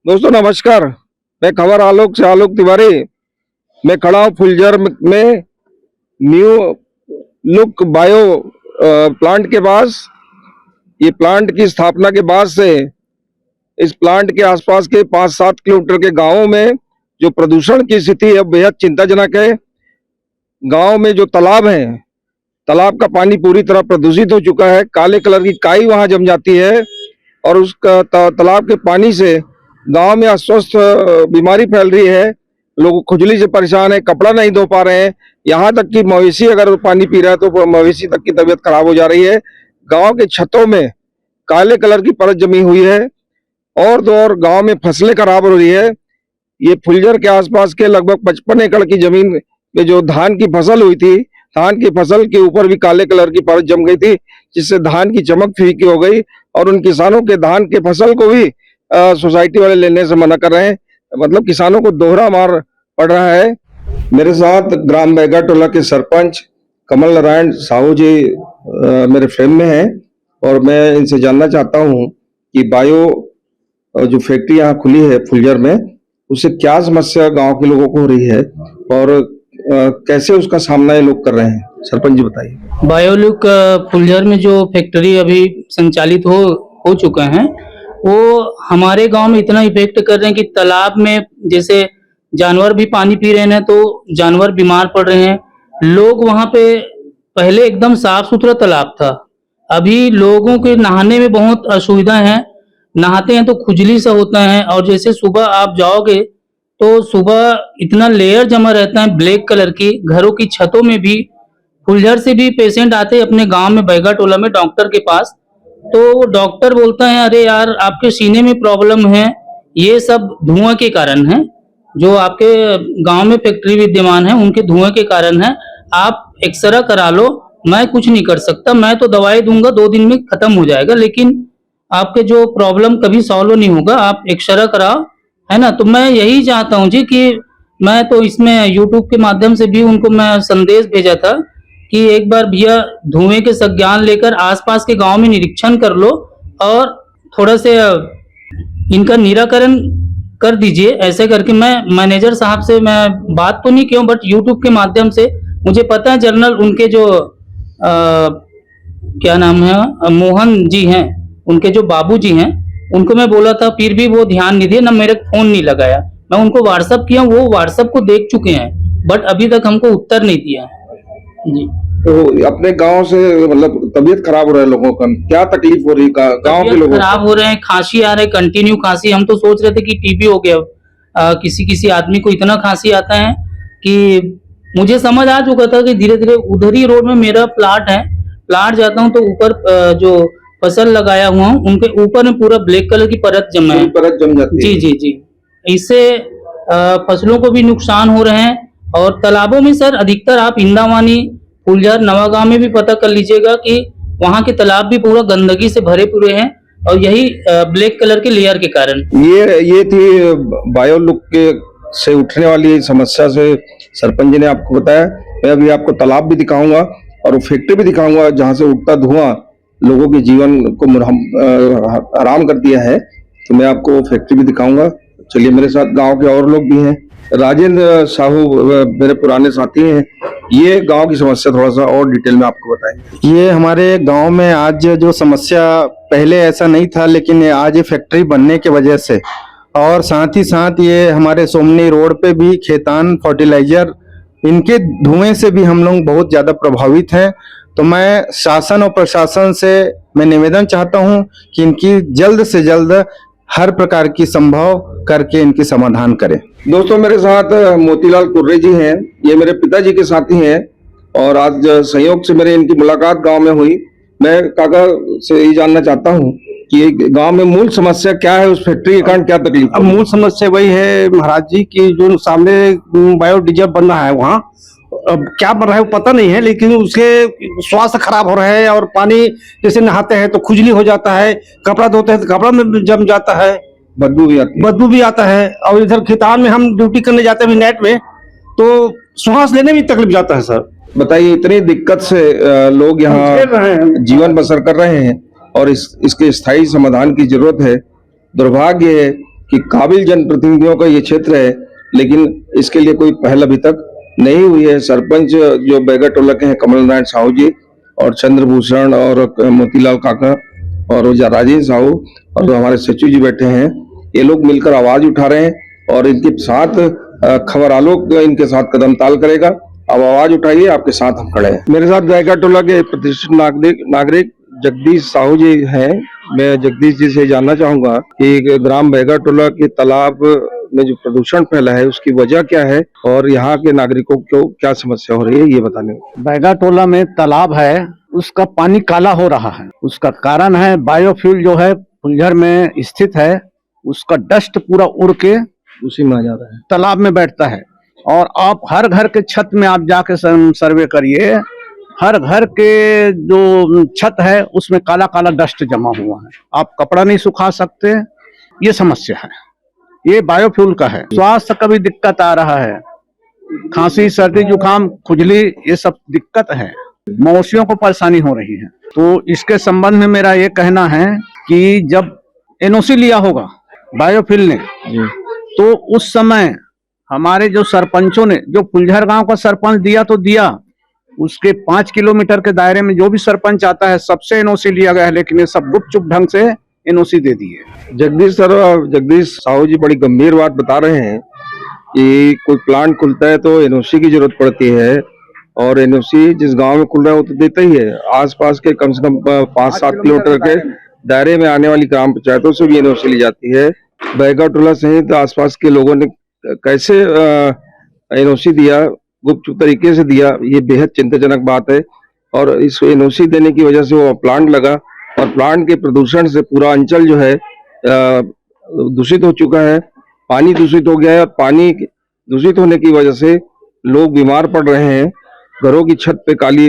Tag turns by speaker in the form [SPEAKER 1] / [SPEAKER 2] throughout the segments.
[SPEAKER 1] दोस्तों नमस्कार। मैं खबर आलोक से आलोक तिवारी। मैं खड़ा हूँ फुलझर में न्यू लुक बायो प्लांट के पास। ये प्लांट की स्थापना के बाद से इस प्लांट के आसपास के 5-7 किलोमीटर के गांवों में जो प्रदूषण की स्थिति है बेहद चिंताजनक है। गांव में जो तालाब है, तालाब का पानी पूरी तरह प्रदूषित हो चुका है। काले कलर की काई वहां जम जाती है और उसका तालाब के पानी से गांव में अस्वस्थ बीमारी फैल रही है। लोग खुजली से परेशान है, कपड़ा नहीं धो पा रहे हैं। यहाँ तक कि मवेशी अगर पानी पी रहा है तो मवेशी तक की तबीयत खराब हो जा रही है। गांव के छतों में काले कलर की परत जमी हुई है और तो और गांव में फसलें खराब हो रही है। ये फुलझर के आसपास के लगभग 55 एकड़ की जमीन में जो धान की फसल हुई थी, धान की फसल के ऊपर भी काले कलर की परत जम गई थी, जिससे धान की चमक फीकी हो गई और उन किसानों के धान के फसल को भी सोसाइटी वाले लेने से मना कर रहे हैं। मतलब किसानों को दोहरा मार पड़ रहा है। मेरे साथ ग्राम बैगा टोला के सरपंच कमल नारायण साहू जी मेरे फ्रेम में हैं और मैं इनसे जानना चाहता हूं कि बायो जो फैक्ट्री यहाँ खुली है फुलझर में, उससे क्या समस्या गांव के लोगों को हो रही है और कैसे उसका सामना ये लोग कर रहे हैं। सरपंच जी बताइए।
[SPEAKER 2] बायोलुक फुलझर में जो फैक्ट्री अभी संचालित हो चुका है वो हमारे गांव में इतना इफेक्ट कर रहे हैं कि तालाब में जैसे जानवर भी पानी पी रहे हैं तो जानवर बीमार पड़ रहे हैं। लोग वहां पे पहले एकदम साफ सुथरा तालाब था, अभी लोगों के नहाने में बहुत असुविधा है। नहाते हैं तो खुजली सा होता है और जैसे सुबह आप जाओगे तो सुबह इतना लेयर जमा रहता है ब्लैक कलर की। घरों की छतों में भी फुलझर से भी पेशेंट आते हैं अपने गांव में बैगा टोला में डॉक्टर के पास, तो डॉक्टर बोलता है अरे यार आपके सीने में प्रॉब्लम है, ये सब धुआं के कारण है। जो आपके गांव में फैक्ट्री विद्यमान है उनके धुआं के कारण है। आप एक्सरे करा लो, मैं कुछ नहीं कर सकता, मैं तो दवाई दूंगा 2 दिन में खत्म हो जाएगा, लेकिन आपके जो प्रॉब्लम कभी सॉल्व नहीं होगा, आप एक्सरे कराओ, है ना। तो मैं यही चाहता हूँ जी कि मैं तो इसमें यूट्यूब के माध्यम से भी उनको मैं संदेश भेजा था कि एक बार भैया धुएं के संज्ञान लेकर आसपास के गांव में निरीक्षण कर लो और थोड़ा से इनका निराकरण कर दीजिए। ऐसे करके मैं मैनेजर साहब से मैं बात तो नहीं किया, बट यूट्यूब के माध्यम से मुझे पता है जनरल उनके जो क्या नाम है मोहन जी हैं, उनके जो बाबू जी हैं, उनको मैं बोला था, फिर भी वो ध्यान नहीं दिए, ना मेरे फोन नहीं लगाया। मैं उनको व्हाट्सअप किया, वो व्हाट्सअप को देख चुके हैं बट अभी तक हमको उत्तर नहीं दिया जी।
[SPEAKER 1] तो अपने गांव से मतलब तबीयत खराब हो रहा है लोगों का, क्या तकलीफ हो रही है गांव के लोगों को?
[SPEAKER 2] खराब हो रहे हैं, खांसी आ रहे, कंटिन्यू खांसी। हम तो सोच रहे थे कि टीबी हो गया। किसी किसी आदमी को इतना खांसी आता है कि मुझे समझ आ चुका था कि धीरे धीरे उधर ही रोड में मेरा प्लाट है, प्लाट जाता हूँ तो ऊपर जो फसल लगाया हुआ हूँ उनके ऊपर में पूरा ब्लैक कलर की परत जमा है,
[SPEAKER 1] परत जम जाती है।
[SPEAKER 2] जी जी जी। इससे फसलों को भी नुकसान हो रहे हैं और तालाबों में सर अधिकतर आप इंदावानी फुलझर नवागांव में भी पता कर लीजिएगा कि वहाँ के तालाब भी पूरा गंदगी से भरे पूरे हैं और यही ब्लैक कलर के लेयर के कारण।
[SPEAKER 1] ये थी बायो लुक के से उठने वाली समस्या से सरपंच जी ने आपको बताया। मैं अभी आपको तालाब भी दिखाऊंगा और फैक्ट्री भी दिखाऊंगा जहां से उठता धुआं लोगों के जीवन को हराम कर दिया है। तो मैं आपको फैक्ट्री भी दिखाऊंगा। चलिए, मेरे साथ गांव के और लोग भी हैं। राजेंद्र साहू मेरे पुराने साथी हैं। ये गांव की समस्या थोड़ा सा और डिटेल में आपको बताएंगे।
[SPEAKER 3] ये हमारे गांव में आज जो समस्या, पहले ऐसा नहीं था लेकिन आज ये फैक्ट्री बनने की वजह से, और साथ ही साथ ये हमारे सोमनी रोड पे भी खेतान फर्टिलाइजर, इनके धुएं से भी हम लोग बहुत ज़्यादा प्रभावित हैं। तो मैं शासन और प्रशासन से मैं निवेदन चाहता हूं कि इनकी जल्द से जल्द हर प्रकार की संभव करके इनकी समाधान करें।
[SPEAKER 1] दोस्तों, मेरे साथ मोतीलाल कुर्रे जी हैं। ये मेरे पिताजी के साथी हैं और आज संयोग से मेरे इनकी मुलाकात गांव में हुई। मैं काका से ये जानना चाहता हूं कि गांव में मूल समस्या क्या है, उस फैक्ट्री के कारण क्या तकलीफ?
[SPEAKER 4] अब मूल समस्या वही है महाराज जी की जो सामने बायोडीजल बन रहा है, वहाँ अब क्या बन रहा है वो पता नहीं है, लेकिन उसके स्वास्थ्य खराब हो रहे हैं और पानी जैसे नहाते हैं तो खुजली हो जाता है, कपड़ा धोते हैं तो कपड़ा में जम जाता है, बदबू भी आता है। और इधर खेतान में हम ड्यूटी करने जाते हैं नाइट में तो श्वास लेने में तकलीफ जाता है। सर
[SPEAKER 1] बताइए, इतनी दिक्कत से लोग यहाँ जीवन बसर कर रहे हैं और इसके स्थायी समाधान की जरूरत है। दुर्भाग्य है कि काबिल जनप्रतिनिधियों का ये क्षेत्र है, लेकिन इसके लिए कोई पहल अभी तक नहीं हुई है। सरपंच जो बैगाटोला के हैं कमल नारायण साहू जी और चंद्रभूषण और मोतीलाल काका और राजेश साहू और जो हमारे सचिव जी बैठे हैं, ये लोग मिलकर आवाज उठा रहे हैं और इनके साथ खबर आलोक इनके साथ कदम ताल करेगा। अब आवाज उठाइए, आपके साथ हम खड़े हैं। मेरे साथ बैगाटोला के प्रतिष्ठित नागरिक जगदीश साहू जी हैं। मैं जगदीश जी से जानना चाहूंगा कि ग्राम बैगाटोला के तालाब में जो प्रदूषण फैला है उसकी वजह क्या है और यहाँ के नागरिकों को क्या समस्या हो रही है, ये बताने।
[SPEAKER 4] बैगाटोला में तालाब है, उसका पानी काला हो रहा है। उसका कारण है बायोफ्यूल जो है फुलझर में स्थित है, उसका डस्ट पूरा उड़ के
[SPEAKER 1] उसी में आ जाता है,
[SPEAKER 4] तालाब में बैठता है। और आप हर घर के छत में आप जाके सर्वे करिए, हर घर के जो छत है उसमें काला काला डस्ट जमा हुआ है। आप कपड़ा नहीं सुखा सकते, ये समस्या है। ये बायोफ्यूल का है। स्वास्थ्य का भी दिक्कत आ रहा है, खांसी, सर्दी, जुकाम, खुजली, ये सब दिक्कत है। मवेशियों को परेशानी हो रही है। तो इसके संबंध में मेरा ये कहना है कि जब एनओसी लिया होगा बायोफ्यूल ने, तो उस समय हमारे जो सरपंचों ने, जो फुलझर गांव का सरपंच दिया तो दिया, उसके 5 किलोमीटर के दायरे में जो भी सरपंच आता है सबसे एनओसी लिया गया है, लेकिन ये सब गुपचुप ढंग से एनओसी दे दी है।
[SPEAKER 1] जगदीश साहू जी बड़ी गंभीर बात बता रहे हैं कि कोई प्लांट खुलता है तो एनओसी की जरूरत पड़ती है और एनओसी जिस गांव में खुल रहा है वो तो देता ही है। आसपास के कम से कम 5-7 किलोमीटर के दायरे में आने वाली ग्राम पंचायतों से भी एनओसी ली जाती है। बैगाटोला सहित आसपास के लोगों ने कैसे एनओसी दिया, गुपचुप तरीके से दिया, ये बेहद चिंताजनक बात है। और इस एनओसी देने की वजह से वो प्लांट लगा और प्लांट के प्रदूषण से पूरा अंचल जो है दूषित हो चुका है। पानी दूषित हो गया है और पानी दूषित होने की वजह से लोग बीमार पड़ रहे हैं। घरों की छत पे काली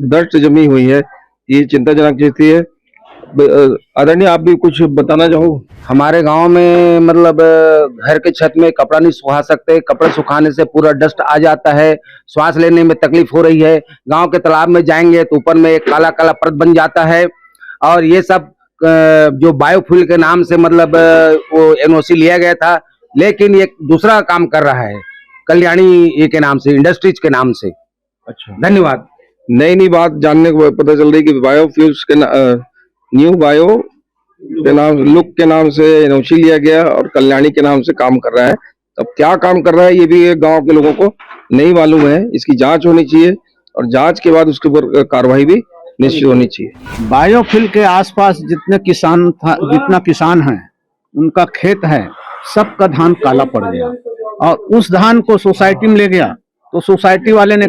[SPEAKER 1] डस्ट जमी हुई है, ये चिंताजनक स्थिति है। आदरणीय, आप भी कुछ बताना चाहो?
[SPEAKER 5] हमारे गांव में मतलब घर के छत में कपड़ा नहीं सुखा सकते, कपड़ा सुखाने से पूरा डस्ट आ जाता है, श्वास लेने में तकलीफ हो रही है। गांव के तालाब में जाएंगे तो ऊपर में एक काला काला परत बन जाता है। और ये सब जो बायोफ्यूल के नाम से मतलब वो एनओसी लिया गया था, लेकिन ये दूसरा काम कर रहा है कल्याणी ये के नाम से, इंडस्ट्रीज के नाम से।
[SPEAKER 1] अच्छा,
[SPEAKER 5] धन्यवाद।
[SPEAKER 1] नई बात जानने को पता चल रही कि बायोफ्यूल्स के न्यू बायो के नाम, लुक के नाम से एनओसी लिया गया और कल्याणी के नाम से काम कर रहा है। अब क्या काम कर रहा है ये भी गांव के लोगों को नहीं मालूम है। इसकी जांच होनी चाहिए और जांच के बाद उसके ऊपर कार्रवाई भी निश्चित होनी चाहिए।
[SPEAKER 4] बायोफ्यूल के आसपास जितने जितना किसान है उनका खेत है, सबका धान काला पड़ गया और उस धान को सोसाइटी में ले गया तो सोसाइटी वाले ने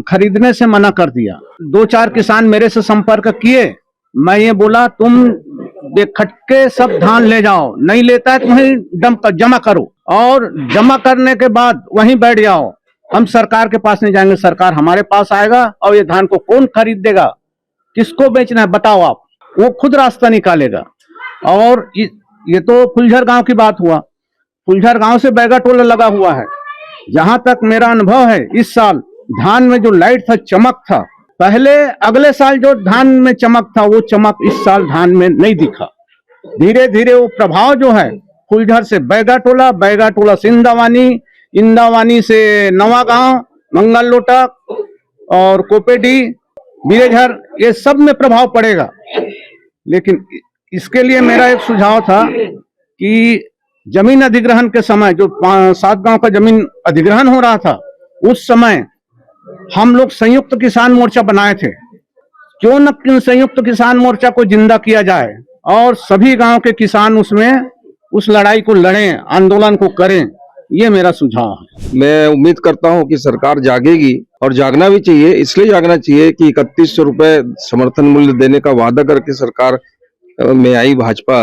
[SPEAKER 4] खरीदने से मना कर दिया। 2-4 किसान मेरे से संपर्क किए, मैं ये बोला तुम बेखटके सब धान ले जाओ, नहीं लेता है तो वहीं जमा करो और जमा करने के बाद वहीं बैठ जाओ। हम सरकार के पास नहीं जाएंगे, सरकार हमारे पास आएगा और ये धान को कौन खरीद देगा, किसको बेचना है बताओ आप, वो खुद रास्ता निकालेगा। और ये तो फुलझर गांव की बात हुआ। फुलझर गांव से बैगाटोला लगा हुआ है। जहां तक मेरा अनुभव है, इस साल धान में जो लाइट था, चमक था, पहले अगले साल जो धान में चमक था वो चमक इस साल धान में नहीं दिखा। धीरे धीरे वो प्रभाव जो है फुलझर से बैगाटोला, बैगाटोला से इंदावानी, इंदावानी से नवागांव, मंगल लोटक और कोपेडी, बीरेझर, ये सब में प्रभाव पड़ेगा। लेकिन इसके लिए मेरा एक सुझाव था कि जमीन अधिग्रहण के समय जो 7 गांव का जमीन अधिग्रहण हो रहा था, उस समय हम लोग संयुक्त किसान मोर्चा बनाए थे। क्यों न संयुक्त किसान मोर्चा को जिंदा किया जाए और सभी गांव के किसान उसमें उस लड़ाई को लड़ें, आंदोलन को करें, ये मेरा सुझाव है।
[SPEAKER 1] मैं उम्मीद करता हूं कि सरकार जागेगी और जागना भी चाहिए। इसलिए जागना चाहिए कि 3100 रुपए समर्थन मूल्य देने का वादा करके सरकार में आई भाजपा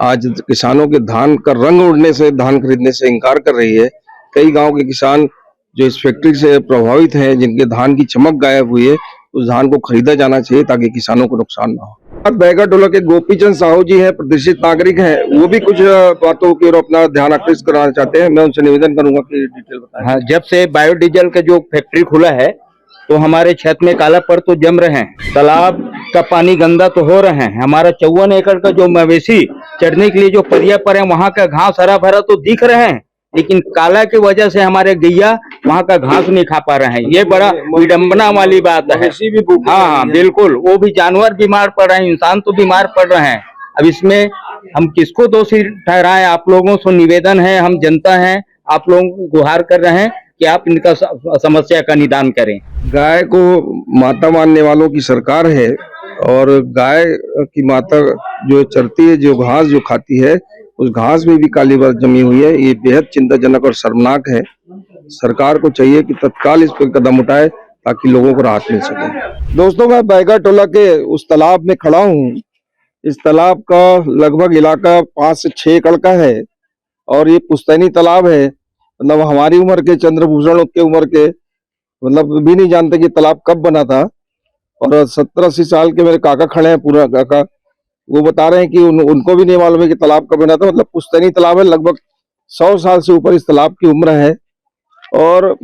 [SPEAKER 1] आज किसानों के धान का रंग उड़ने से, धान खरीदने से इनकार कर रही है। कई गांव के किसान जो इस फैक्ट्री से प्रभावित हैं, जिनके धान की चमक गायब हुई है, उस धान को खरीदा जाना चाहिए ताकि किसानों को नुकसान ना हो। बैगाटोला के गोपीचंद साहू जी हैं, प्रतिष्ठित नागरिक हैं, वो भी कुछ बातों की ओर अपना ध्यान आकृष्ट कराना चाहते हैं। मैं उनसे निवेदन करूंगा कि डिटेल बताएं।
[SPEAKER 6] हाँ, जब से बायोडीजल का जो फैक्ट्री खुला है तो हमारे क्षेत्र में काला पड़ तो जम रहे हैं। तालाब का पानी गंदा तो हो रहे हैं। हमारा 54 एकड़ का जो मवेशी चढ़ने के लिए जो परिया पर है वहां का घास हरा भरा तो दिख रहे हैं, लेकिन काला की वजह से हमारे गैया वहां का घास नहीं खा पा रहे हैं। ये बड़ा विडंबना वाली बात है। हाँ हाँ बिल्कुल, वो भी जानवर बीमार पड़ रहे हैं, इंसान तो बीमार पड़ रहे हैं। अब इसमें हम किसको दोषी ठहराएं? आप लोगों से निवेदन है, हम जनता हैं, आप लोगों को गुहार कर रहे हैं कि आप इनका समस्या का निदान करें।
[SPEAKER 1] गाय को माता मानने वालों की सरकार है और गाय की माता जो चरती है, जो घास जो खाती है, उस घास में भी काली बर्फ जमी हुई है। ये बेहद चिंताजनक और शर्मनाक है। सरकार को चाहिए कि तत्काल इस पर कदम उठाए ताकि लोगों को राहत मिल सके। दोस्तों, मैं बैगा टोला के उस तालाब में खड़ा हूँ। इस तालाब का लगभग इलाका 5 से 6 एकड़ का है और ये पुश्तैनी तालाब है। मतलब हमारी उम्र के, चंद्रभूषण के उम्र के मतलब भी नहीं जानते कि तालाब कब बना था। और 70-80 साल के मेरे काका खड़े हैं, पूरा काका, वो बता रहे हैं कि उनको भी नहीं मालूम है कि तालाब कब बना था। मतलब पुश्तैनी तालाब है, लगभग 100 साल से ऊपर इस तालाब की उम्र है। और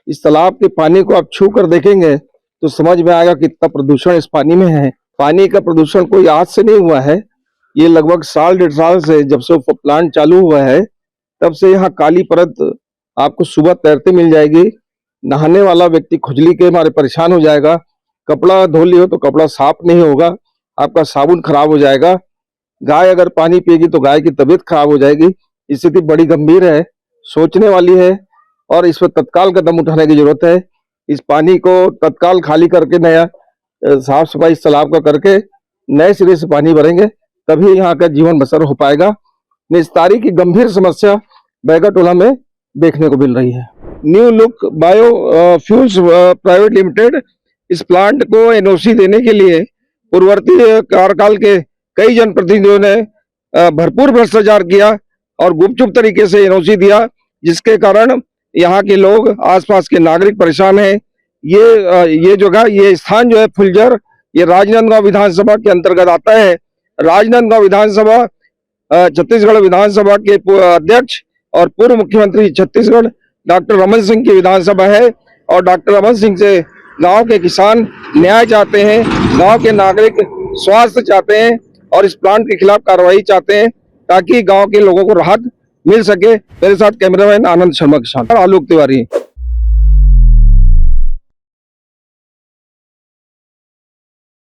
[SPEAKER 1] इस तालाब के पानी को आप छू कर देखेंगे तो समझ में आएगा कितना प्रदूषण इस पानी में है। पानी का प्रदूषण कोई आज से नहीं हुआ है, ये लगभग 1.5 साल से, जब से वो प्लांट चालू हुआ है तब से यहाँ काली परत आपको सुबह तैरते मिल जाएगी। नहाने वाला व्यक्ति खुजली के मारे परेशान हो जाएगा। कपड़ा धो लियो तो कपड़ा साफ नहीं होगा, आपका साबुन खराब हो जाएगा। गाय अगर पानी पिएगी तो गाय की तबीयत खराब हो जाएगी। स्थिति बड़ी गंभीर है, सोचने वाली है और इस पर तत्काल कदम उठाने की जरूरत है। इस पानी को तत्काल खाली करके नया साफ सफाई इस तालाब का करके नए सिरे से पानी भरेंगे, तभी यहाँ का जीवन बसर हो पाएगा। निस्तारी की गंभीर समस्या बैगा टोला में देखने को मिल रही है। New look bio fuels private limited इस प्लांट को एनओसी देने के लिए पूर्ववर्ती कार्यकाल के कई जनप्रतिनिधियों ने भरपूर भ्रष्टाचार किया और गुपचुप तरीके से एनओसी दिया, जिसके कारण यहाँ के लोग, आसपास के नागरिक परेशान हैं। ये जगह, ये स्थान जो है फुलझर, ये राजनांदगांव विधानसभा के अंतर्गत आता है। राजनांदगांव विधानसभा छत्तीसगढ़ विधानसभा के अध्यक्ष और पूर्व मुख्यमंत्री छत्तीसगढ़ डॉक्टर रमन सिंह की विधानसभा है और डॉक्टर रमन सिंह से गांव के किसान न्याय चाहते हैं, गांव के नागरिक स्वास्थ्य चाहते हैं और इस प्लांट के खिलाफ कार्रवाई चाहते हैं ताकि गांव के लोगों को राहत मिल सके। मेरे साथ कैमरामैन आनंद शर्मा के साथ आलोक तिवारी।